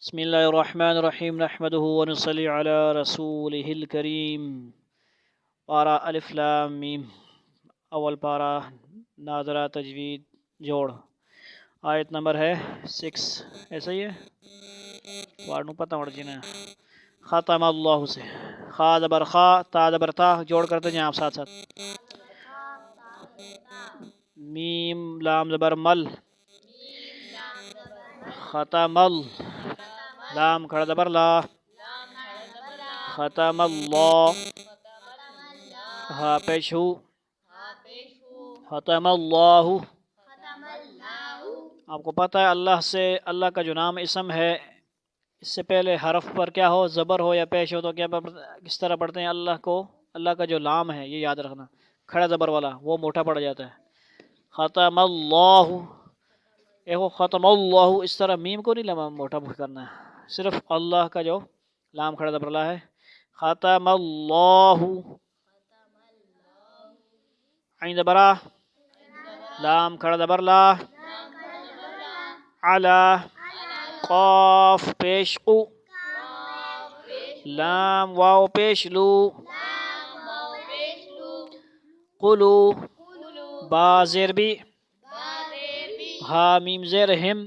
بسم اللہ الرحمن الرحیم نحمدہ ونصلی علی رسولہ الکریم۔ پارہ الف لام میم، اول پارہ ناظرہ تجوید جوڑ، آیت نمبر ہے 6، ایسا ہی ہے وارنو پتہ وڑ جینا ختم اللہ سے خا زبر خا تا زبر تا جوڑ کرتے جائیں آپ ساتھ ساتھ، میم لام زبر مل ختم لام کھڑا زبر لا ختم اللہ ہا پیش ہو ختم اللہ۔ آپ کو پتہ ہے اللہ سے، اللہ کا جو نام اسم ہے، اس سے پہلے حرف پر کیا ہو، زبر ہو یا پیش ہو تو کیا کس طرح پڑھتے ہیں اللہ کو؟ اللہ کا جو لام ہے، یہ یاد رکھنا، کھڑا زبر والا وہ موٹا پڑ جاتا ہے۔ ختم اللہ، ایک ختم اللہ، اس طرح میم کو نہیں لما موٹا کرنا ہے، صرف اللہ کا جو لام کھڑا زبر لا ہے۔ ختم اللہ، عین زبرا لام کھڑا زبر لا علا قاف پیش قو لام واو پیش لو قلو با زیر بی ہا میم زیر ہم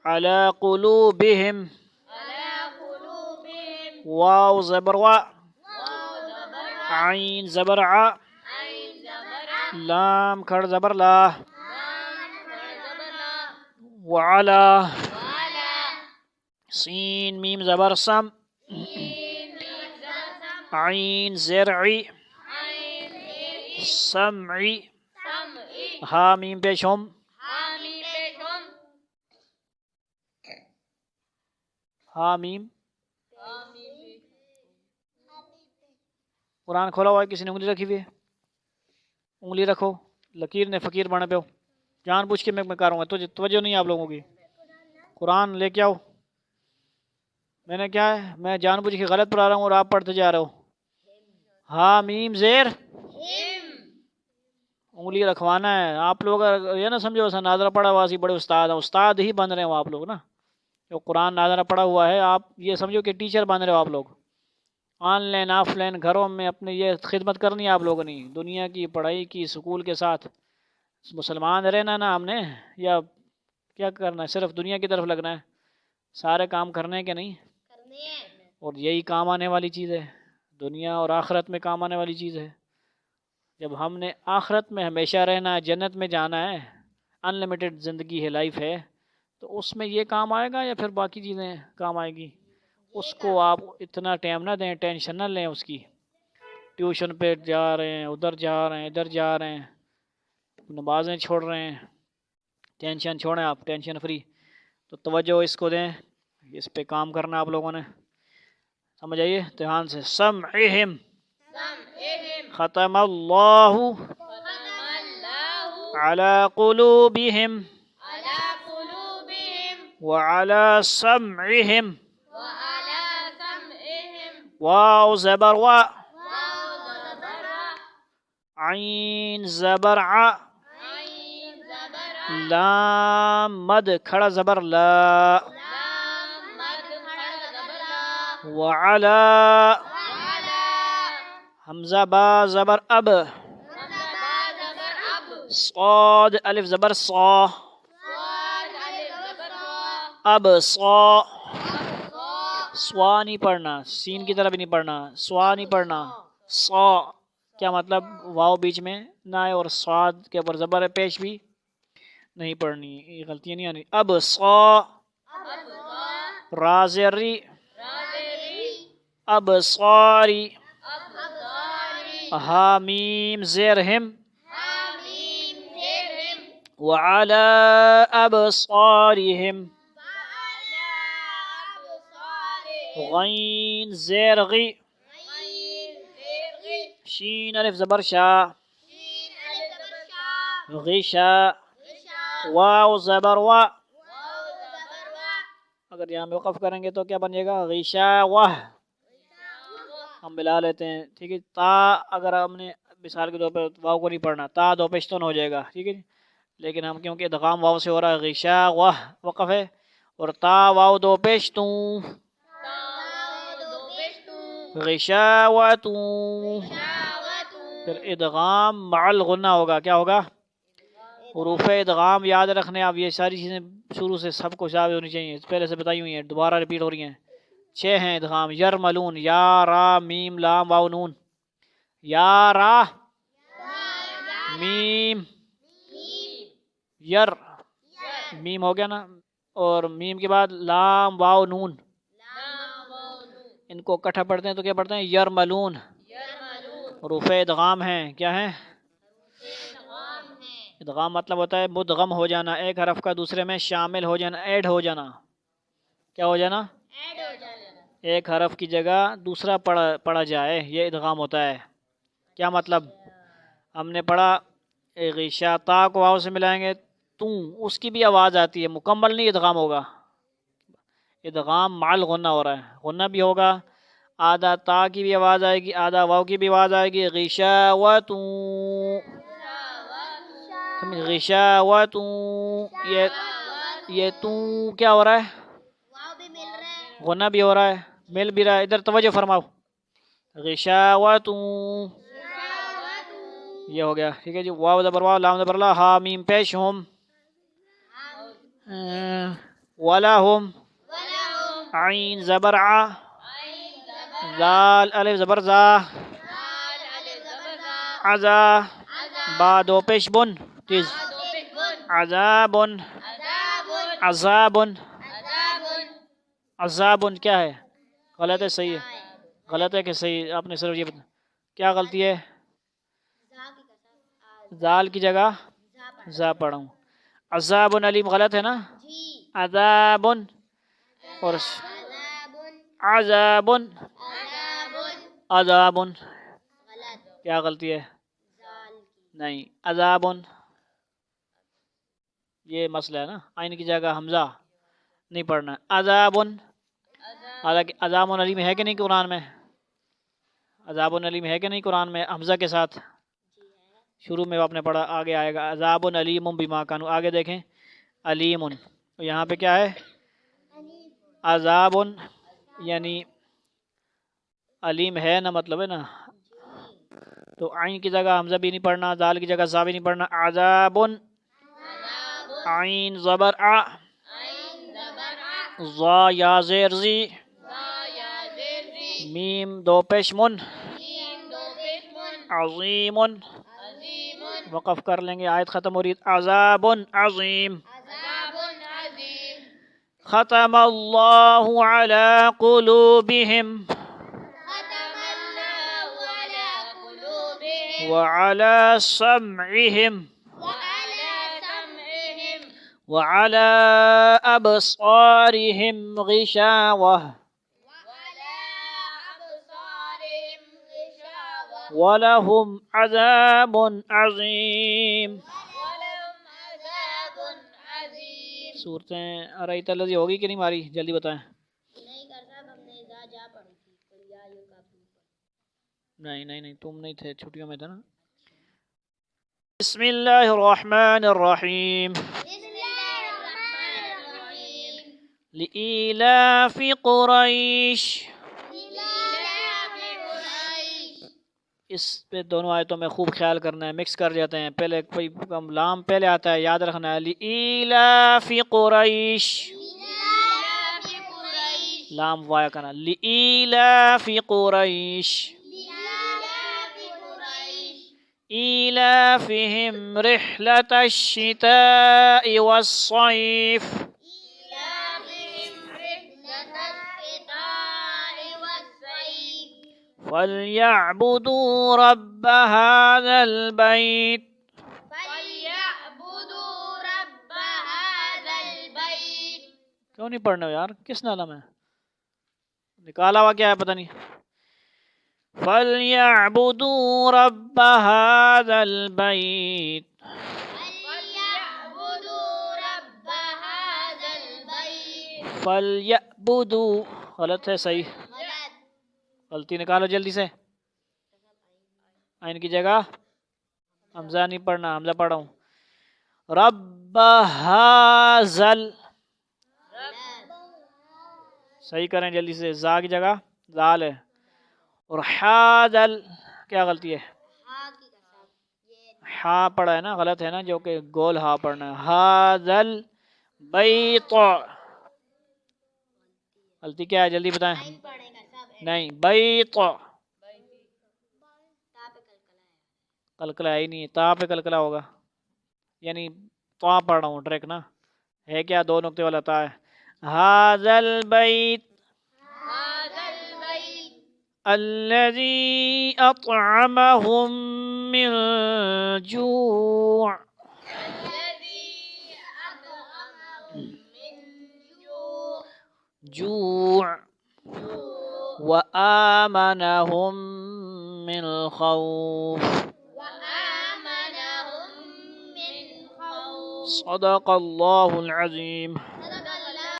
علی قلوبہم واو زبر وا عین زبر ع لام کھڑ زبر لا وعلا سین میم زبر سم عین زرعی سمعی ہا میم پیش ہم ہا میم۔ قرآن کھولا ہوا ہے، کسی نے انگلی رکھی ہوئی ہے؟ انگلی رکھو، لکیر نے فقیر بنا پہ ہو، جان بوجھ کے میں کروں گا، تو توجہ نہیں آپ لوگوں کی۔ قرآن لے کے آؤ، میں نے کیا ہے، میں جان بوجھ کے غلط پڑھا رہا ہوں اور آپ پڑھتے جا رہے ہو۔ ہا میم زیر انگلی رکھوانا ہے آپ لوگ، یہ نہ سمجھو ایسا ناظرہ پڑھا ہوا سی بڑے استاد ہیں، استاد ہی بن رہے ہو آپ لوگ نا، جو قرآن ناظرہ پڑھا ہوا ہے آپ یہ سمجھو کہ ٹیچر بن رہے ہو آپ لوگ۔ آن لائن آف لائن گھروں میں اپنے یہ خدمت کرنی ہے آپ لوگوں نے، دنیا کی پڑھائی کی سکول کے ساتھ مسلمان رہنا نا ہم نے، یا کیا کرنا ہے، صرف دنیا کی طرف لگنا ہے؟ سارے کام کرنے ہیں کہ نہیں؟ اور یہی کام آنے والی چیز ہے، دنیا اور آخرت میں کام آنے والی چیز ہے۔ جب ہم نے آخرت میں ہمیشہ رہنا ہے، جنت میں جانا ہے، ان لمیٹڈ زندگی ہے، لائف ہے، تو اس میں یہ کام آئے گا یا پھر باقی چیزیں کام آئے گی؟ اس کو آپ اتنا ٹائم نہ دیں، ٹینشن نہ لیں اس کی، ٹیوشن پہ جا رہے ہیں، ادھر جا رہے ہیں، ادھر جا رہے ہیں، نمازیں چھوڑ رہے ہیں، ٹینشن چھوڑیں آپ، ٹینشن فری، تو توجہ اس کو دیں، اس پہ کام کرنا آپ لوگوں نے، سمجھ آئیے دھیان سے۔ سمعہم ختم اللہ علی قلوبہم وعلی سمعہم واو زبر وا عین زبر ع لام مد کھڑا زبر لا وعلا حمزہ با زبر اب صاد الف زبر صا اب صا سوا نہیں پڑھنا، سین کی طرح بھی نہیں پڑھنا، سوا نہیں پڑھنا، صا کیا مطلب؟ واو بیچ میں نہ آئے اور صاد کے اوپر زبر پیش بھی نہیں پڑھنی، یہ غلطیاں نہیں آنی۔ اب صا را زری اب صاری ہا میم زیر ہم وعلی ابصارہم غین زیر غی شین الف زبر شا غشا واو زبر وا، اگر یہاں وقف کریں گے تو کیا بن جائے گا؟ غشا واہ، ہم ملا لیتے ہیں، ٹھیک ہے۔ تا اگر ہم نے مثال کے طور پر واو کو نہیں پڑھنا، تا دو پیشتون ہو جائے گا، ٹھیک ہے، لیکن ہم کیونکہ ادغام واو سے ہو رہا ہے، غشا واہ وقف ہے، اور تا واو دو پیش توں، غشاوتوں، پھر ادغام مع الغنہ ہوگا، کیا ہوگا؟ حروف ادغام یاد رکھنے، آپ یہ ساری چیزیں شروع سے سب کو یاد ہونی چاہیے، پہلے سے بتائی ہوئی ہیں، دوبارہ ریپیٹ ہو رہی ہیں۔ 6 ہیں ادغام، یرملون، یا را میم لام واو نون، یا را میم یر، میم ہو گیا نا، اور میم کے بعد لام واو نون، ان کو اکٹھا پڑھتے ہیں تو کیا پڑھتے ہیں؟ یرملون۔ حروف ادغام ہیں، کیا ہیں؟ ادغام مطلب ہوتا ہے مدغم ہو جانا، ایک حرف کا دوسرے میں شامل ہو جانا، ایڈ ہو جانا۔ کیا ہو جانا؟ ایک حرف کی جگہ دوسرا پڑھا جائے، یہ ادغام ہوتا ہے۔ کیا مطلب؟ ہم نے پڑھا غشا، تا کو واو سے ملائیں گے توں، اس کی بھی آواز آتی ہے، مکمل نہیں ادغام ہوگا، ادغام مع الغنہ ہو رہا ہے، غنہ بھی ہوگا، آدھا تا کی بھی آواز آئے گی، آدھا واو کی بھی آواز آئے گی، غشاوتوں، غشاوتوں، یہ توں کیا ہو رہا ہے؟ غنہ بھی ہو رہا ہے، مل بھی رہا ہے، ادھر توجہ فرماؤ، غشاوتوں، یہ ہو گیا، ٹھیک ہے جی۔ واو زبر واو، لام زبر لا، ہا میم پیش ہم، ولہم، عین زبر ع، زال الف زبر زا، عزا، با دو پیش بن، تیز، عذاب، عذاب، عذاب، کیا ہے؟ غلط ہے صحیح ہے؟ غلط ہے کہ صحیح؟ آپ نے صرف یہ بتا، کیا غلطی ہے؟ زال کی جگہ زا پڑھا ہوں، عذاب علیم غلط ہے نا؟ عذاب اور عذاب، عذاب کیا غلطی ہے؟ نہیں، عذاب، یہ مسئلہ ہے نا، عین کی جگہ حمزہ نہیں پڑھنا، عذاب، حالانکہ عذاب علیم ہے کہ نہیں قرآن میں؟ عذاب علیم ہے کہ نہیں قرآن میں حمزہ کے ساتھ؟ شروع میں آپ نے پڑھا، آگے آئے گا عذاب علیم بما کانوا، آگے دیکھیں علیم، یہاں پہ کیا ہے؟ عذاب، یعنی علیم ہے نا، مطلب ہے نا، تو عین کی جگہ حمزہ بھی نہیں پڑھنا، دال کی جگہ زا بھی نہیں پڑھنا، عذاب، عین زبر ع، ضا یا زیر زی، میم دو پیش من، عظیم، وقف کر لیں گے، آیت ختم ہو رہی ہے، عذاب عظیم، ختم اللہ علی قلوبہم وعلی سمعہم وعلی ابصارہم غشاوہ وَلَهُمْ عَذَابٌ عَظِيمٌ۔ صورتیں ارائیت الذی ہوگی کہ نہیں ماری؟ جلدی بتائیں۔ نہیں تم نہیں تھے، چھٹیوں میں تھے نا۔ بسم اللہ الرحمن الرحیم، لإیلاف قریش، اس پہ دونوں آیتوں میں خوب خیال کرنا ہے، مکس کر جاتے ہیں، پہلے کوئی لام پہلے آتا ہے، یاد رکھنا ہے، لإیلاف قریش، لام وایا کرنا، لإیلاف قریش، إيلافهم رحلة الشتاء والصيف، فليعبدوا رب هذا البيت، کیوں نہیں پڑھنے ہو یار؟ کس نالہ میں نکالا ہوا کیا ہے پتہ نہیں؟ فَلْيَعْبُدُوا رَبَّ هَذَا الْبَيْتِ، فَلْيَعْبُدُوا غلط ہے صحیح؟ غلطی نکالو جلدی سے، عین کی جگہ حمزہ نہیں پڑھنا، حمزہ پڑھا ہوں، رَبَّ هَذَا صحیح کریں جلدی سے، زا کی جگہ زال ہے، اور حاذل کیا غلطی ہے؟ ہا پڑھا ہے نا، غلط ہے نا، جو کہ گول ہا پڑھنا ہے، حاذل بیت، غلطی کیا ہے جلدی بتائیں؟ نہیں، بیت، کلکلا ہے ہی نہیں، تا پہ کلکلا ہوگا، یعنی تو پڑھ رہا ہوں ٹریک نا، ہے کیا دو نقطے والا تا ہے، حاذل بیت الذي أطعمهم من جوع، جوع، وآمنهم من خوف، صدق الله العظيم.